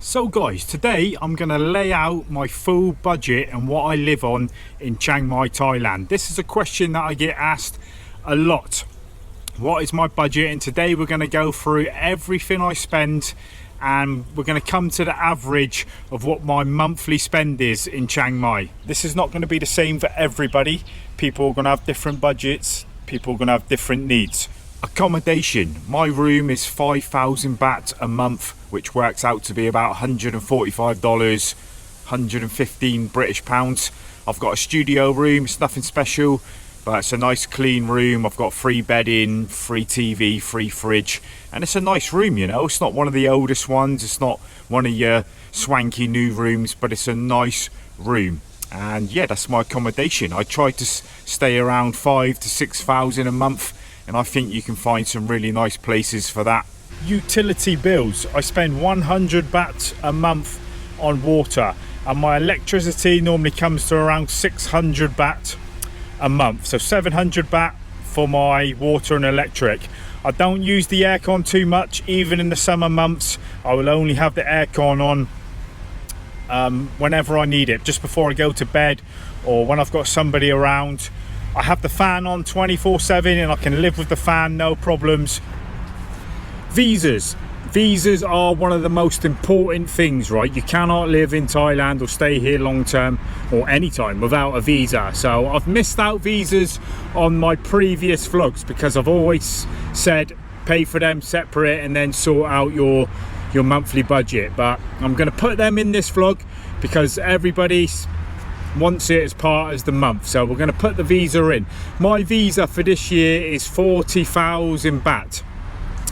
So guys, today I'm going to lay out my full budget and what I live on in Chiang Mai, Thailand. This is a question that I get asked a lot. What is my budget? And today we're going to go through everything I spend and we're going to come to the average of what my monthly spend is in Chiang Mai. This is not going to be the same for everybody. People are going to have different budgets. People are going to have different needs. Accommodation. My room is 5,000 baht a month, which works out to be about $145, 115 British pounds. I've got a studio room. It's nothing special, but it's a nice clean room. I've got free bedding, free TV, free fridge, and it's a nice room, you know. It's not one of the oldest ones. It's not one of your swanky new rooms, but it's a nice room. And yeah, that's my accommodation. I try to stay around 5,000 to 6,000 a month, and I think you can find some really nice places for that. Utility bills. I spend 100 baht a month on water, and my electricity normally comes to around 600 baht a month, so 700 baht for my water and electric. I don't use the aircon too much. Even in the summer months, I will only have the aircon on whenever I need it, just before I go to bed or when I've got somebody around. I have the fan on 24/7 and I can live with the fan, no problems. Visas are one of the most important things, right? You cannot live in Thailand or stay here long term or anytime without a visa. So I've missed out visas on my previous vlogs because I've always said pay for them separate and then sort out your monthly budget. But I'm going to put them in this vlog because everybody wants it as part of the month, so we're going to put the visa in. My visa for this year is 40,000 baht.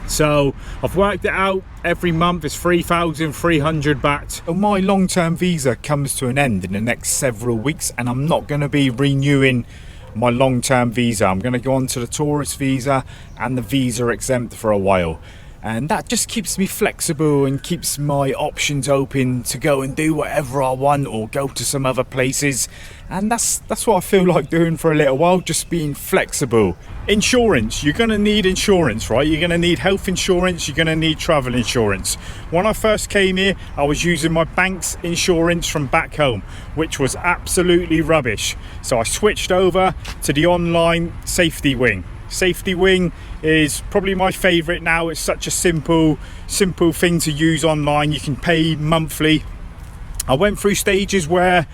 So I've worked it out. Every month is 3,300 baht. So my long-term visa comes to an end in the next several weeks, and I'm not going to be renewing my long-term visa. I'm going to go on to the tourist visa and the visa exempt for a while. And that just keeps me flexible and keeps my options open to go and do whatever I want or go to some other places. And that's what I feel like doing for a little while, just being flexible. Insurance. You're going to need insurance, right? You're going to need health insurance. You're going to need travel insurance. When I first came here, I was using my bank's insurance from back home, which was absolutely rubbish. So I switched over to the online safety wing. Safety wing is probably my favorite now. It's such a simple thing to use online. You can pay monthly. I went through stages where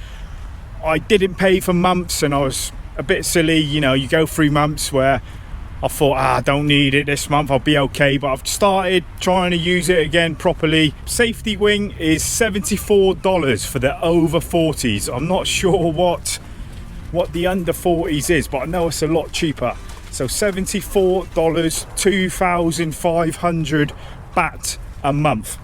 I didn't pay for months and I was a bit silly. You know, you go through months where I thought, I don't need it this month, I'll be okay. But I've started trying to use it again properly. Safety wing is $74 for the over 40s. I'm not sure what the under 40s is, but I know it's a lot cheaper. So $74, 2,500 baht a month.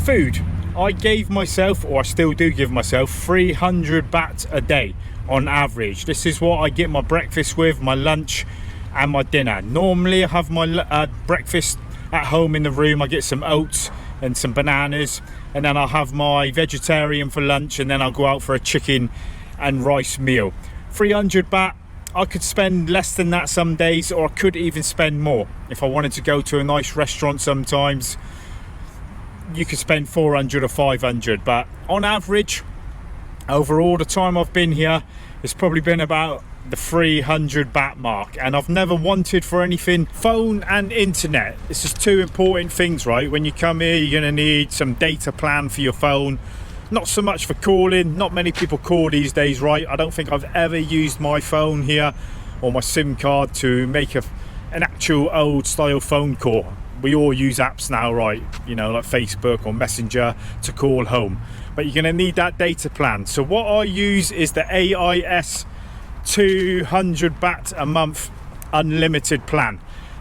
Food. I gave myself, or I still do give myself, 300 baht a day on average. This is what I get my breakfast with, my lunch and my dinner. Normally I have my breakfast at home in the room. I get some oats and some bananas, and then I'll have my vegetarian for lunch, and then I'll go out for a chicken and rice meal. 300 baht. I could spend less than that some days, or I could even spend more. If I wanted to go to a nice restaurant sometimes, you could spend 400 or 500. But on average, over all the time I've been here, it's probably been about the 300 baht mark. And I've never wanted for anything. Phone and internet. This is two important things, right? When you come here, you're going to need some data plan for your phone. Not so much for calling. Not many people call these days, right? I don't think I've ever used my phone here or my SIM card to make an actual old style phone call. We all use apps now, right? You know, like Facebook or Messenger to call home. But you're going to need that data plan. So what I use is the AIS 200 baht a month unlimited plan.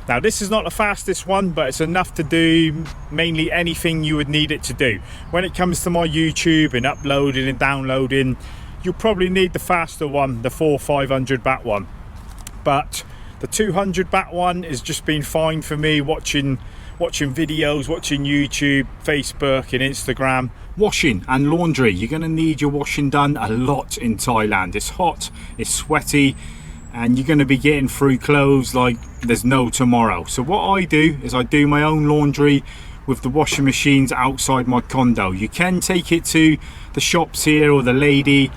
Now this is not the fastest one, but it's enough to do mainly anything you would need it to do. When it comes to my YouTube and uploading and downloading, you'll probably need the faster one, the 400-500 baht one. But the 200 baht one has just been fine for me, watching videos, watching YouTube, Facebook and Instagram. Washing and laundry. You're going to need your washing done a lot in Thailand. It's hot, it's sweaty, and you're going to be getting through clothes like there's no tomorrow. So what I do is I do my own laundry with the washing machines outside my condo. You can take it to the shops here or the lady.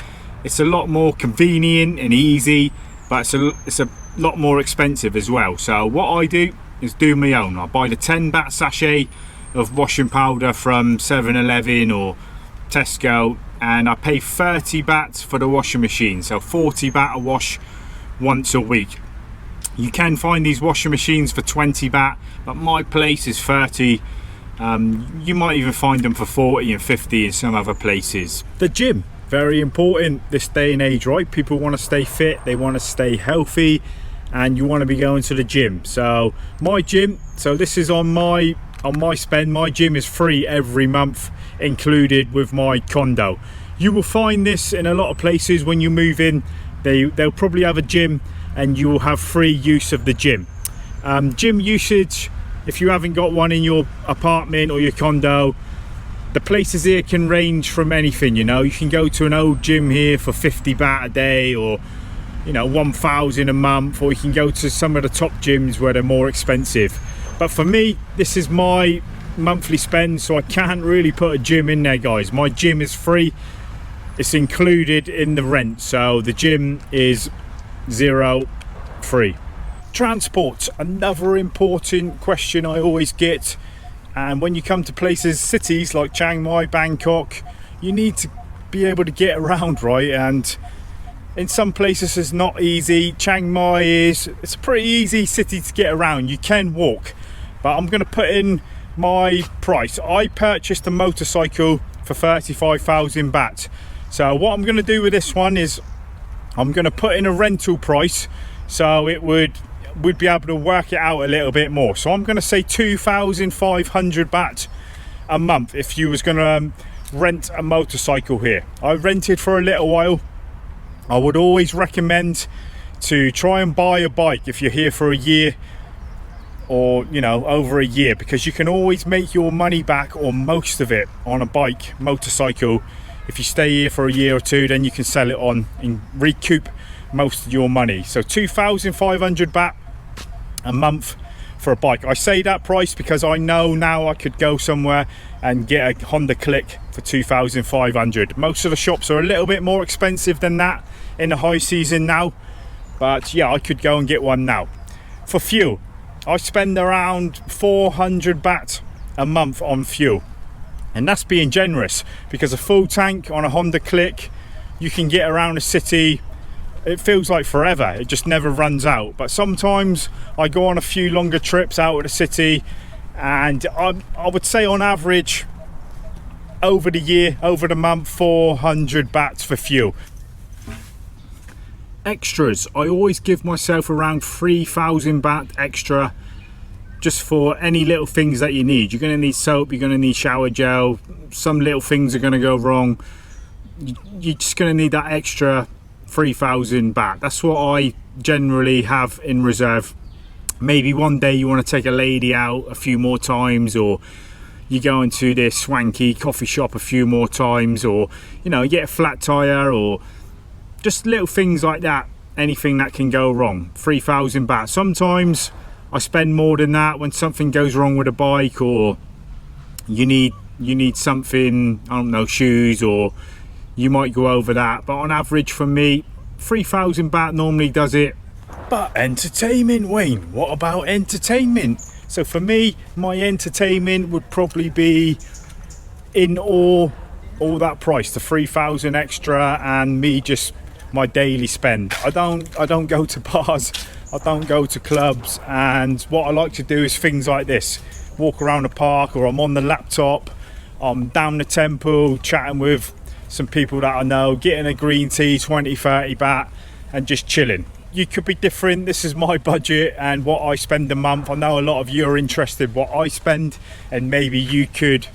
It's a lot more convenient and easy, but it's a lot more expensive as well. So what I do is do my own. I buy the 10 baht sachet of washing powder from 7-Eleven or Tesco, and I pay 30 baht for the washing machine, so 40 baht a wash once a week. You can find these washing machines for 20 baht, but my place is 30. You might even find them for 40 and 50 in some other places. The gym, very important this day and age, right? People want to stay fit, they want to stay healthy, and you want to be going to the gym. So my gym, so this is on my spend. My gym is free every month, included with my condo. You will find this in a lot of places when you move in. They'll probably have a gym and you will have free use of the gym. Gym usage, if you haven't got one in your apartment or your condo, the places here can range from anything. You know, you can go to an old gym here for 50 baht a day, or 1,000 a month, or you can go to some of the top gyms where they're more expensive. But for me, this is my monthly spend, so I can't really put a gym in there, guys. My gym is free, it's included in the rent, so the gym is zero, free. Transport, another important question I always get. And when you come to places, cities like Chiang Mai, Bangkok, you need to be able to get around, right? And in some places it's not easy. Chiang Mai it's a pretty easy city to get around. You can walk, but I'm going to put in my price. I purchased a motorcycle for 35,000 baht. So what I'm going to do with this one is I'm going to put in a rental price, so we'd be able to work it out a little bit more. So I'm going to say 2,500 baht a month if you was going to rent a motorcycle here. I rented for a little while. I would always recommend to try and buy a bike if you're here for a year, or over a year, because you can always make your money back, or most of it, on a bike, motorcycle. If you stay here for a year or two, then you can sell it on and recoup most of your money. So 2,500 baht a month for a bike. I say that price because I know now I could go somewhere and get a Honda Click for 2,500. Most of the shops are a little bit more expensive than that in the high season now, but yeah, I could go and get one now. For fuel, I spend around 400 baht a month on fuel, and that's being generous, because a full tank on a Honda Click, you can get around a city. It feels like forever, it just never runs out. But sometimes I go on a few longer trips out of the city, and I would say on average over the month, 400 bahts for fuel. Extras, I always give myself around 3,000 baht extra, just for any little things that you need. You're going to need soap, you're going to need shower gel, some little things are going to go wrong. You're just going to need that extra 3,000 baht. That's what I generally have in reserve. Maybe one day you want to take a lady out a few more times, or you go into this swanky coffee shop a few more times, or you get a flat tire, or just little things like that. Anything that can go wrong, 3,000 baht. Sometimes I spend more than that when something goes wrong with a bike, or you need something, I don't know, shoes, or you might go over that. But on average for me, 3,000 baht normally does it. But entertainment, Wayne, what about entertainment? So for me, my entertainment would probably be in all that price, the 3,000 extra, and me just my daily spend. I don't go to bars, I don't go to clubs, and what I like to do is things like this: walk around the park, or I'm on the laptop, I'm down the temple chatting with some people that I know, getting a green tea, 20-30 baht, and just chilling. You could be different. This is my budget and what I spend a month. I know a lot of you are interested what I spend, and maybe you could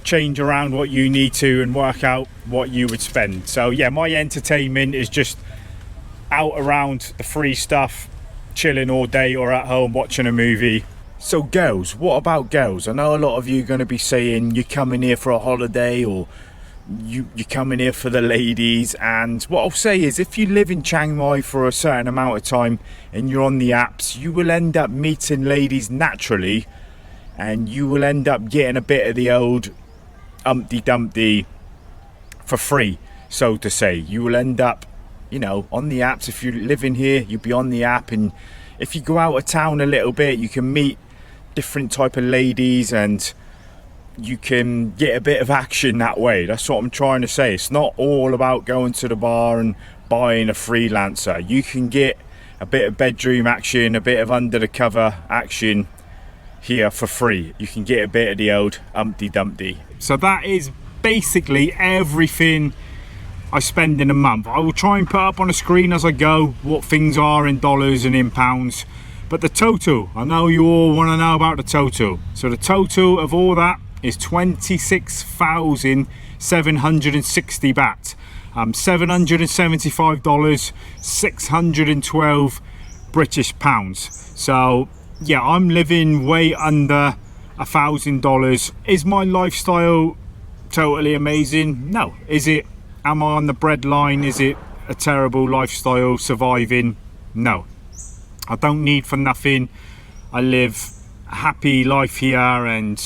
change around what you need to and work out what you would spend. So yeah, my entertainment is just out around the free stuff, chilling all day, or at home watching a movie. So girls, what about girls? I know a lot of you are going to be saying you're coming here for a holiday, or you're coming here for the ladies. And what I'll say is, if you live in Chiang Mai for a certain amount of time and you're on the apps, you will end up meeting ladies naturally, and you will end up getting a bit of the old Humpty Dumpty for free, so to say. You will end up, you know, on the apps. If you're living here, you'll be on the app, and if you go out of town a little bit, you can meet different type of ladies and you can get a bit of action that way. That's what I'm trying to say. It's not all about going to the bar and buying a freelancer. You can get a bit of bedroom action, a bit of under the cover action here for free. You can get a bit of the old Humpty Dumpty. So that is basically everything I spend in a month. I will try and put up on a screen as I go what things are in dollars and in pounds, but the total, I know you all want to know about the total. So the total of all that is 26,760 baht, $775, 612 British pounds. So yeah, I'm living way under $1,000. Is my lifestyle totally amazing? No. Is it? Am I on the breadline? Is it a terrible lifestyle surviving? No. I don't need for nothing. I live a happy life here, and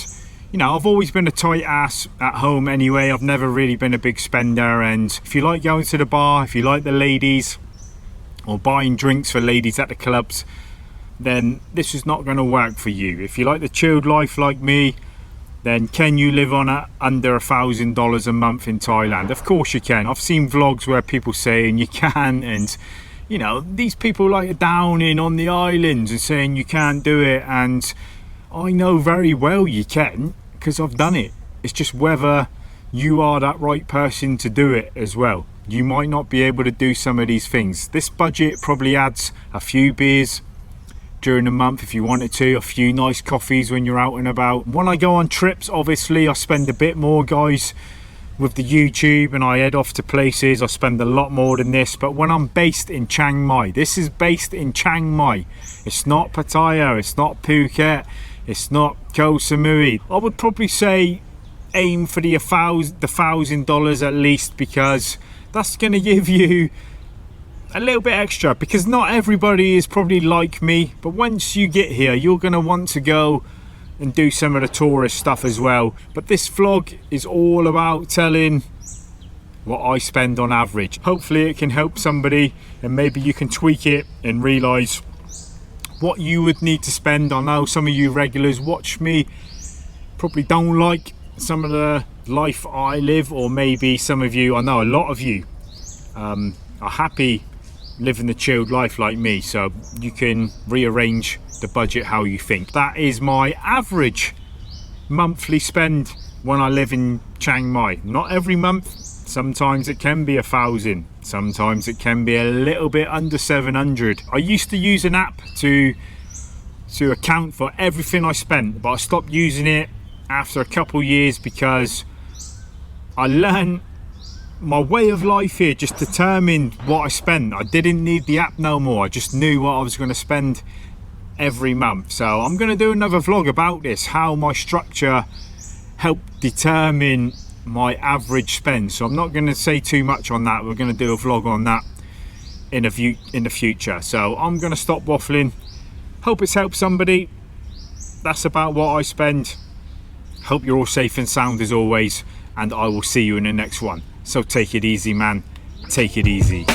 you know, I've always been a tight ass at home anyway. I've never really been a big spender, and if you like going to the bar, if you like the ladies or buying drinks for ladies at the clubs, then this is not going to work for you. If you like the chilled life like me, then can you live on under $1,000 a month in Thailand? Of course you can. I've seen vlogs where people saying you can, and you know, these people like down in on the islands and saying you can't do it, and I know very well you can because I've done it. It's just whether you are that right person to do it as well. You might not be able to do some of these things. This budget probably adds a few beers during the month if you wanted to, a few nice coffees when you're out and about. When I go on trips, obviously I spend a bit more, guys. With the YouTube and I head off to places, I spend a lot more than this. But when I'm based in Chiang Mai, this is based in Chiang Mai. It's not Pattaya, it's not Phuket, it's not Koh Samui. I would probably say aim for the $1,000 at least, because that's going to give you a little bit extra, because not everybody is probably like me, but once you get here you're going to want to go and do some of the tourist stuff as well. But this vlog is all about telling what I spend on average. Hopefully it can help somebody, and maybe you can tweak it and realize what you would need to spend. I know some of you regulars watch me probably don't like some of the life I live, or maybe some of you, I know a lot of you are happy living the chilled life like me, so you can rearrange the budget how you think. That is my average monthly spend when I live in Chiang Mai. Not every month, sometimes it can be 1,000, sometimes it can be a little bit under 700. I used to use an app to account for everything I spent, but I stopped using it after a couple years because I learned my way of life here just determined what I spent. I didn't need the app no more. I just knew what I was going to spend every month. So I'm going to do another vlog about this, how my structure helped determine my average spend. So I'm not going to say too much on that. We're going to do a vlog on that in the future. So I'm going to stop waffling. Hope it's helped somebody. That's about what I spend. Hope you're all safe and sound as always, and I will see you in the next one. So take it easy, man. Take it easy.